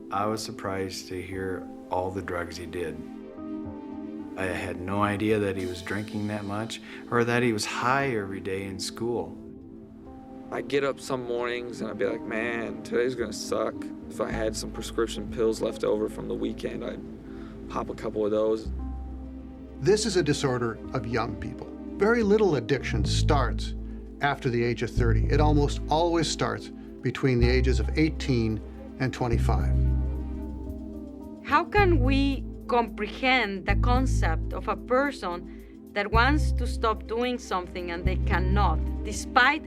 I was surprised to hear all the drugs he did. I had no idea that he was drinking that much or that he was high every day in school. I'd get up some mornings and I'd be like, man, today's gonna suck. If I had some prescription pills left over from the weekend, I'd pop a couple of those. This is a disorder of young people. Very little addiction starts after the age of 30. It almost always starts between the ages of 18 and 25. How can we comprehend the concept of a person that wants to stop doing something and they cannot, despite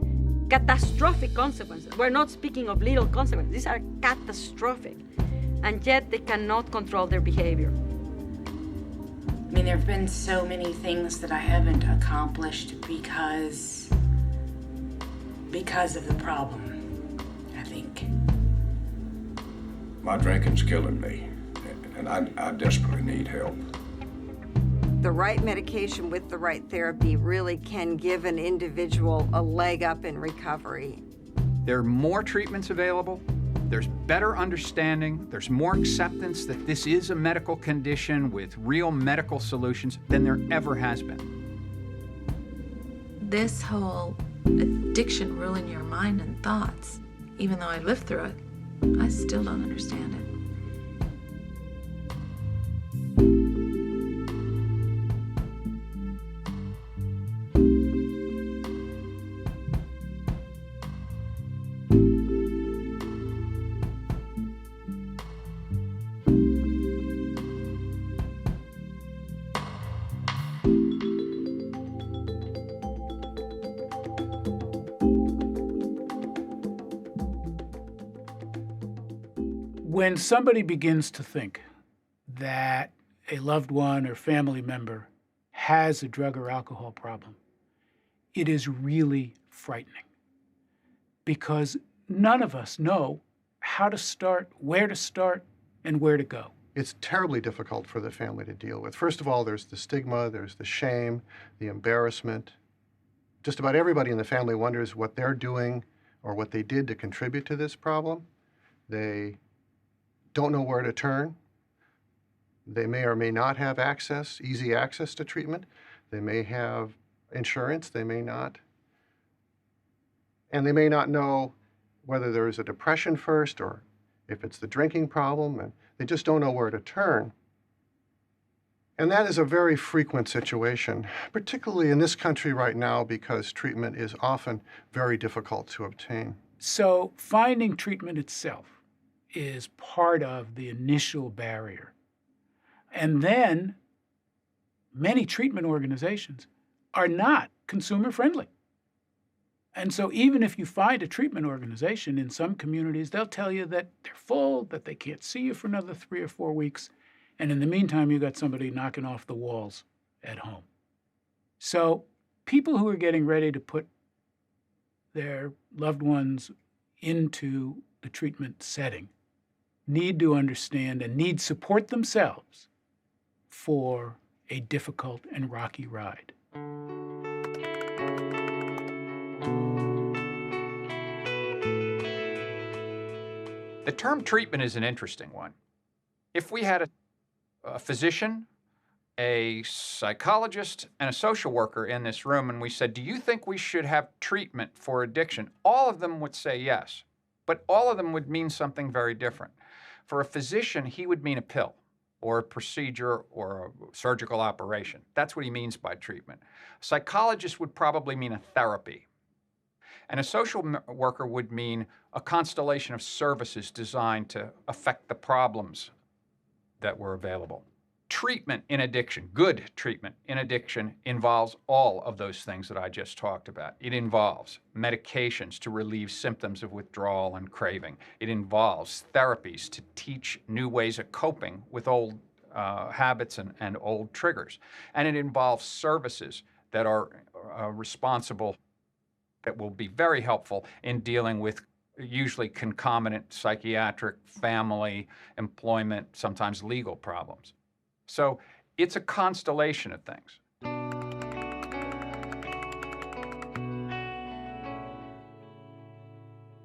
catastrophic consequences? We're not speaking of little consequences. These are catastrophic. And yet they cannot control their behavior. I mean, there have been so many things that I haven't accomplished because of the problem, I think. My drinking's killing me, and I desperately need help. The right medication with the right therapy really can give an individual a leg up in recovery. There are more treatments available. There's better understanding. There's more acceptance that this is a medical condition with real medical solutions than there ever has been. This whole addiction ruling your mind and thoughts, even though I lived through it, I still don't understand it. When somebody begins to think that a loved one or family member has a drug or alcohol problem, it is really frightening because none of us know how to start, and where to go. It's terribly difficult for the family to deal with. First of all, there's the stigma, there's the shame, the embarrassment. Just about everybody in the family wonders what they're doing or what they did to contribute to this problem. They don't know where to turn. They may or may not have easy access to treatment. They may have insurance, they may not. And they may not know whether there is a depression first or if it's the drinking problem, and they just don't know where to turn. And that is a very frequent situation, particularly in this country right now because treatment is often very difficult to obtain. So finding treatment itself is part of the initial barrier. And then many treatment organizations are not consumer friendly. And so even if you find a treatment organization in some communities, they'll tell you that they're full, that they can't see you for another 3 or 4 weeks. And in the meantime, you got somebody knocking off the walls at home. So people who are getting ready to put their loved ones into the treatment setting need to understand and need support themselves for a difficult and rocky ride. The term treatment is an interesting one. If we had a physician, a psychologist, and a social worker in this room, and we said, do you think we should have treatment for addiction? All of them would say yes, but all of them would mean something very different. For a physician, he would mean a pill or a procedure or a surgical operation. That's what he means by treatment. A psychologist would probably mean a therapy. And a social worker would mean a constellation of services designed to affect the problems that were available. Treatment in addiction, good treatment in addiction, involves all of those things that I just talked about. It involves medications to relieve symptoms of withdrawal and craving. It involves therapies to teach new ways of coping with old habits and old triggers. And it involves services that are responsible that will be very helpful in dealing with usually concomitant psychiatric, family, employment, sometimes legal problems. So it's a constellation of things.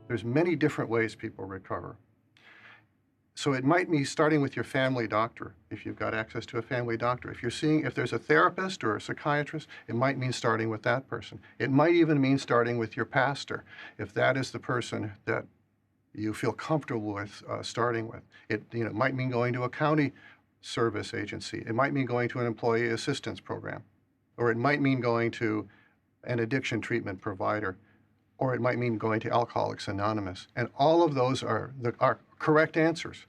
There's many different ways people recover. So it might mean starting with your family doctor, if you've got access to a family doctor. If there's a therapist or a psychiatrist, it might mean starting with that person. It might even mean starting with your pastor, if that is the person that you feel comfortable with starting with. It might mean going to a county service agency. It might mean going to an employee assistance program, or it might mean going to an addiction treatment provider, or it might mean going to Alcoholics Anonymous. And all of those are correct answers.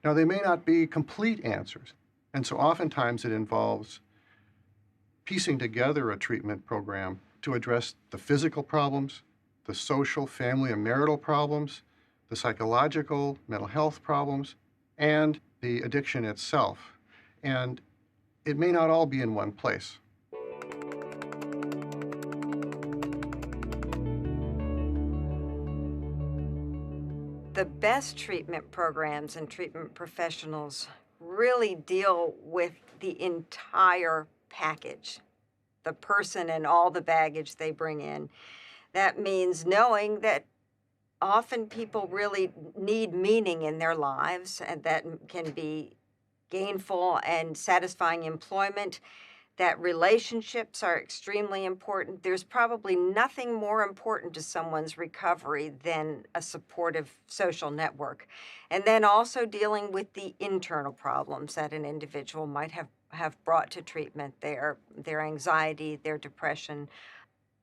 Now, they may not be complete answers, and so oftentimes it involves piecing together a treatment program to address the physical problems, the social, family, and marital problems, the psychological, mental health problems, and the addiction itself. And it may not all be in one place. The best treatment programs and treatment professionals really deal with the entire package, the person and all the baggage they bring in. That means knowing that often people really need meaning in their lives, and that can be gainful and satisfying employment, that relationships are extremely important. There's probably nothing more important to someone's recovery than a supportive social network. And then also dealing with the internal problems that an individual might have brought to treatment, their anxiety, their depression,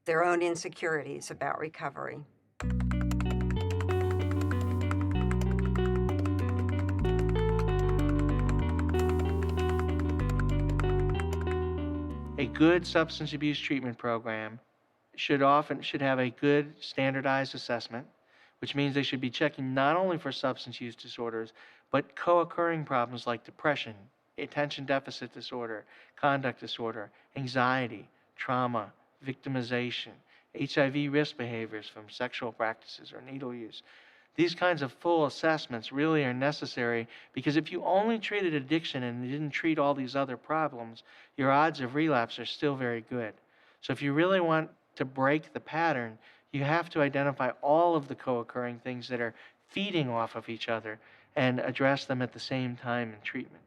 their own insecurities about recovery. A good substance abuse treatment program should have a good standardized assessment, which means they should be checking not only for substance use disorders, but co-occurring problems like depression, attention deficit disorder, conduct disorder, anxiety, trauma, victimization, HIV risk behaviors from sexual practices or needle use. These kinds of full assessments really are necessary, because if you only treated addiction and didn't treat all these other problems, your odds of relapse are still very good. So if you really want to break the pattern, you have to identify all of the co-occurring things that are feeding off of each other and address them at the same time in treatment.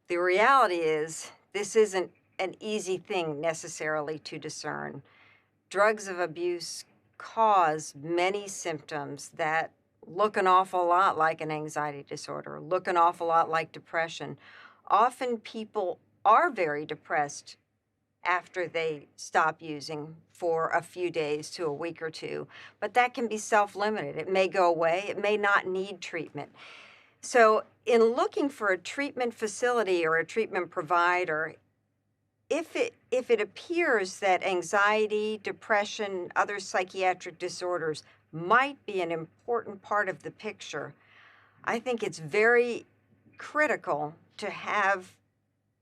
The reality is, this isn't an easy thing necessarily to discern. Drugs of abuse cause many symptoms that look an awful lot like an anxiety disorder, look an awful lot like depression. Often people are very depressed after they stop using for a few days to a week or two, but that can be self-limited. It may go away, it may not need treatment. So in looking for a treatment facility or a treatment provider, if it appears that anxiety, depression, other psychiatric disorders might be an important part of the picture, I think it's very critical to have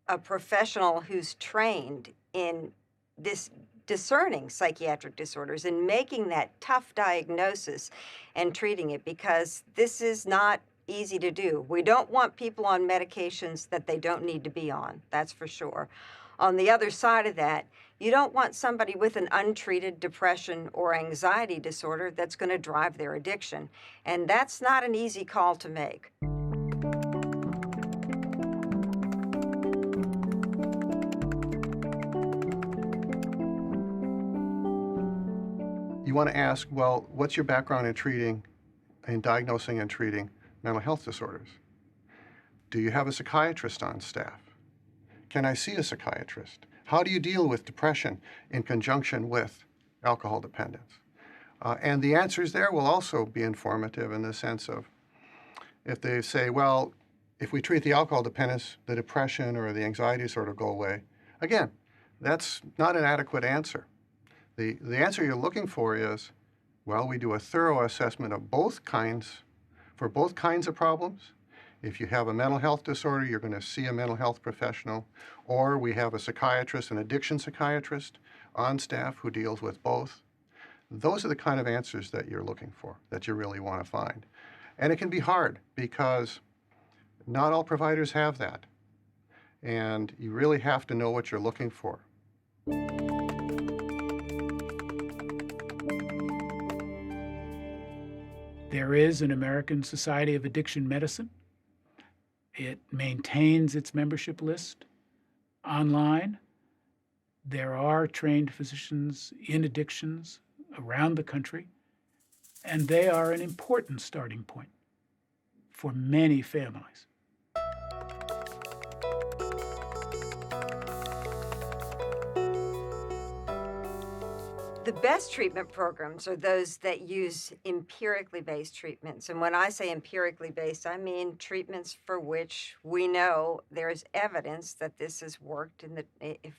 a professional who's trained in this discerning psychiatric disorders and making that tough diagnosis and treating it, because this is not easy to do. We don't want people on medications that they don't need to be on, that's for sure. On the other side of that, you don't want somebody with an untreated depression or anxiety disorder that's going to drive their addiction. And that's not an easy call to make. You want to ask, well, what's your background in diagnosing and treating mental health disorders? Do you have a psychiatrist on staff? Can I see a psychiatrist? How do you deal with depression in conjunction with alcohol dependence? And the answers there will also be informative in the sense of, if they say, well, if we treat the alcohol dependence, the depression or the anxiety sort of go away. Again, that's not an adequate answer. The answer you're looking for is, well, we do a thorough assessment of both kinds, for both kinds of problems. If you have a mental health disorder, you're going to see a mental health professional, or we have a psychiatrist, an addiction psychiatrist on staff who deals with both. Those are the kind of answers that you're looking for, that you really want to find. And it can be hard because not all providers have that. And you really have to know what you're looking for. There is an American Society of Addiction Medicine. It maintains its membership list online. There are trained physicians in addictions around the country, and they are an important starting point for many families. The best treatment programs are those that use empirically based treatments. And when I say empirically based, I mean treatments for which we know there's evidence that this has worked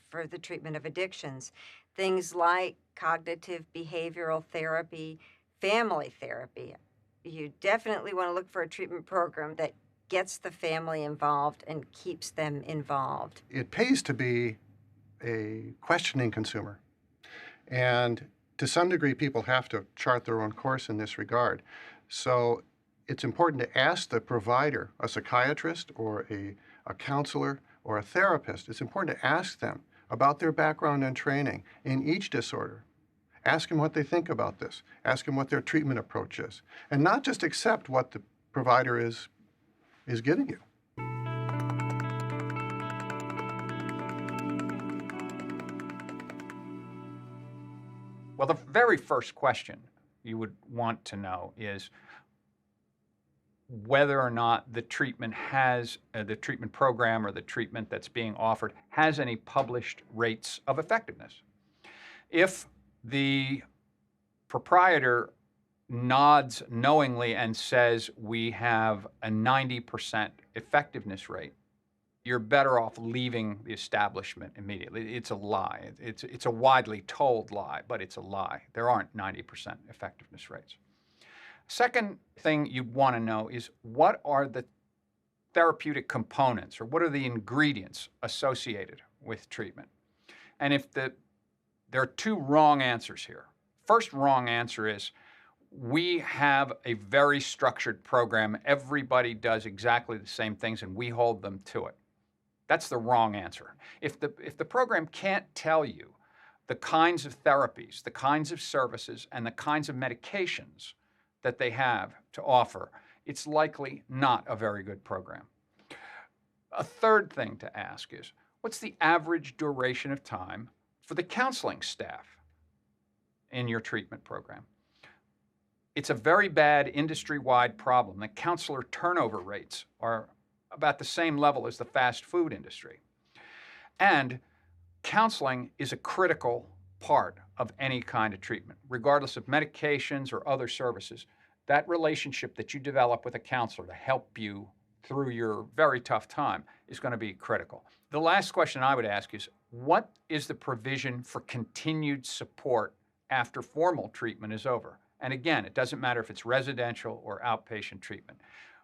for the treatment of addictions. Things like cognitive behavioral therapy, family therapy. You definitely want to look for a treatment program that gets the family involved and keeps them involved. It pays to be a questioning consumer. And to some degree, people have to chart their own course in this regard. So it's important to ask the provider, a psychiatrist or a counselor or a therapist, it's important to ask them about their background and training in each disorder. Ask them what they think about this. Ask them what their treatment approach is. And not just accept what the provider is giving you. Well, the very first question you would want to know is whether or not the treatment has, the treatment program or the treatment that's being offered has any published rates of effectiveness. If the proprietor nods knowingly and says we have a 90% effectiveness rate, you're better off leaving the establishment immediately. It's a lie. It's a widely told lie, but it's a lie. There aren't 90% effectiveness rates. Second thing you'd want to know is what are the therapeutic components or what are the ingredients associated with treatment? And if there are two wrong answers here. First wrong answer is we have a very structured program. Everybody does exactly the same things and we hold them to it. That's the wrong answer. If the program can't tell you the kinds of therapies, the kinds of services, and the kinds of medications that they have to offer, it's likely not a very good program. A third thing to ask is, what's the average duration of time for the counseling staff in your treatment program? It's a very bad industry-wide problem. The counselor turnover rates are about the same level as the fast food industry. And counseling is a critical part of any kind of treatment, regardless of medications or other services. That relationship that you develop with a counselor to help you through your very tough time is going to be critical. The last question I would ask is, what is the provision for continued support after formal treatment is over? And again, it doesn't matter if it's residential or outpatient treatment.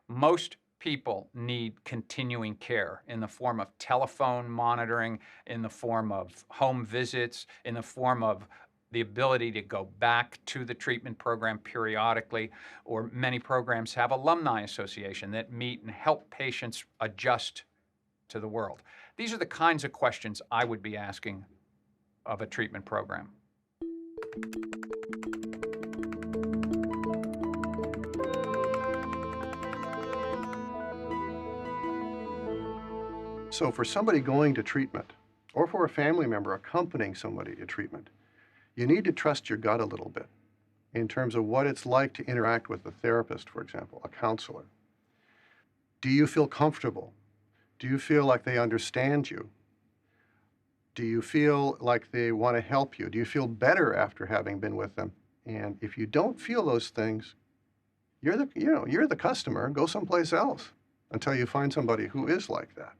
Most people need continuing care in the form of telephone monitoring, in the form of home visits, in the form of the ability to go back to the treatment program periodically, or many programs have alumni association that meet and help patients adjust to the world. These are the kinds of questions I would be asking of a treatment program. So for somebody going to treatment, or for a family member accompanying somebody to treatment, you need to trust your gut a little bit in terms of what it's like to interact with a therapist, for example, a counselor. Do you feel comfortable? Do you feel like they understand you? Do you feel like they want to help you? Do you feel better after having been with them? And if you don't feel those things, you're the customer. Go someplace else until you find somebody who is like that.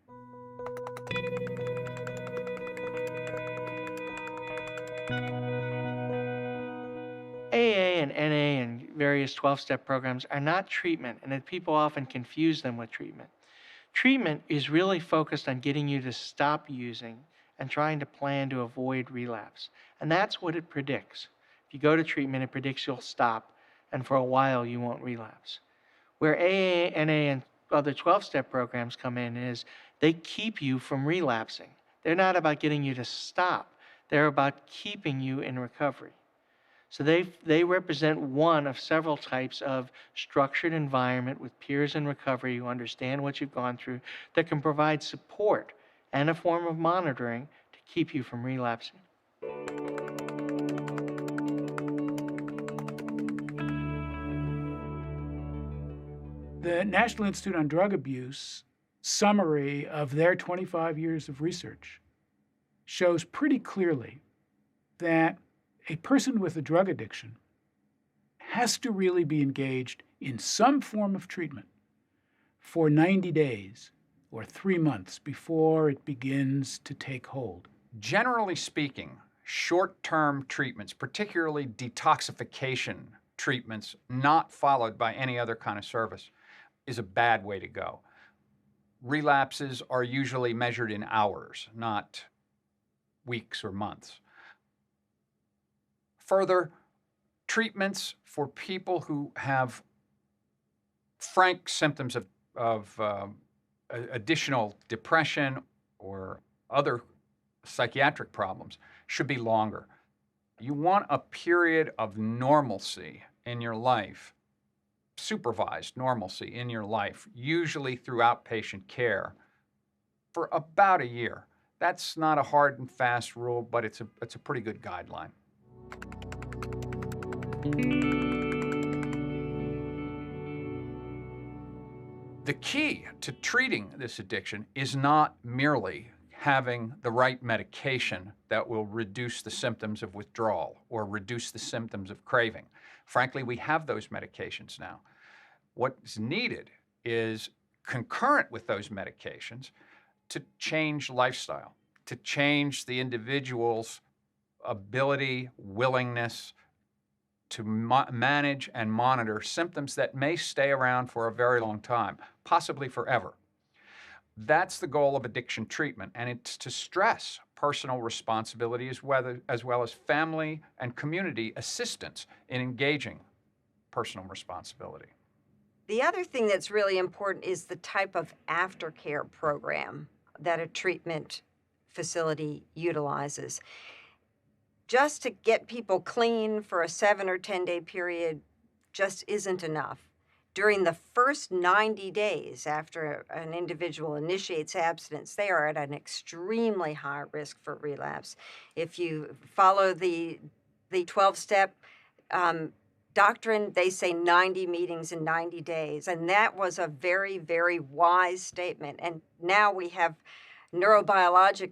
AA and NA and various 12-step programs are not treatment, and that people often confuse them with treatment. Treatment is really focused on getting you to stop using and trying to plan to avoid relapse. And that's what it predicts. If you go to treatment, it predicts you'll stop, and for a while you won't relapse. Where AA, NA, and other 12-step programs come in is they keep you from relapsing. They're not about getting you to stop. They're about keeping you in recovery. So they represent one of several types of structured environment with peers in recovery who understand what you've gone through, that can provide support and a form of monitoring to keep you from relapsing. The National Institute on Drug Abuse summary of their 25 years of research shows pretty clearly that a person with a drug addiction has to really be engaged in some form of treatment for 90 days or 3 months before it begins to take hold. Generally speaking, short-term treatments, particularly detoxification treatments not followed by any other kind of service, is a bad way to go. Relapses are usually measured in hours, not weeks or months. Further, treatments for people who have frank symptoms of additional depression or other psychiatric problems should be longer. You want a period of normalcy in your life, supervised normalcy in your life, usually through outpatient care, for about a year. That's not a hard and fast rule, but it's a pretty good guideline. The key to treating this addiction is not merely having the right medication that will reduce the symptoms of withdrawal or reduce the symptoms of craving. Frankly, we have those medications now. What's needed is, concurrent with those medications, to change lifestyle, to change the individual's ability, willingness to manage and monitor symptoms that may stay around for a very long time, possibly forever. That's the goal of addiction treatment, and it's to stress personal responsibility as well as family and community assistance in engaging personal responsibility. The other thing that's really important is the type of aftercare program that a treatment facility utilizes. Just to get people clean for a 7 or 10-day period just isn't enough. During the first 90 days after an individual initiates abstinence, they are at an extremely high risk for relapse. If you follow the 12-step doctrine, they say 90 meetings in 90 days. And that was a very, very wise statement. And now we have neurobiologic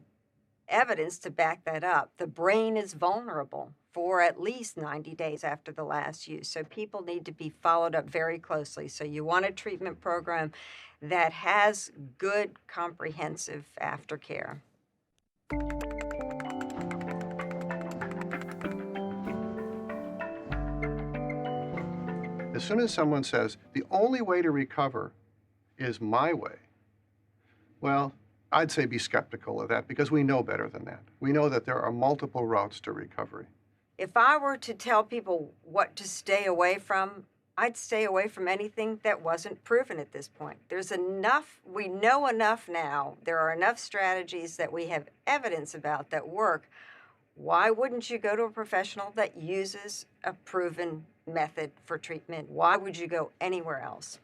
evidence to back that up. The brain is vulnerable for at least 90 days after the last use. So people need to be followed up very closely. So you want a treatment program that has good, comprehensive aftercare. As soon as someone says, the only way to recover is my way, well, I'd say be skeptical of that, because we know better than that. We know that there are multiple routes to recovery. If I were to tell people what to stay away from, I'd stay away from anything that wasn't proven at this point. There's enough, we know enough now, there are enough strategies that we have evidence about that work. Why wouldn't you go to a professional that uses a proven method for treatment? Why would you go anywhere else?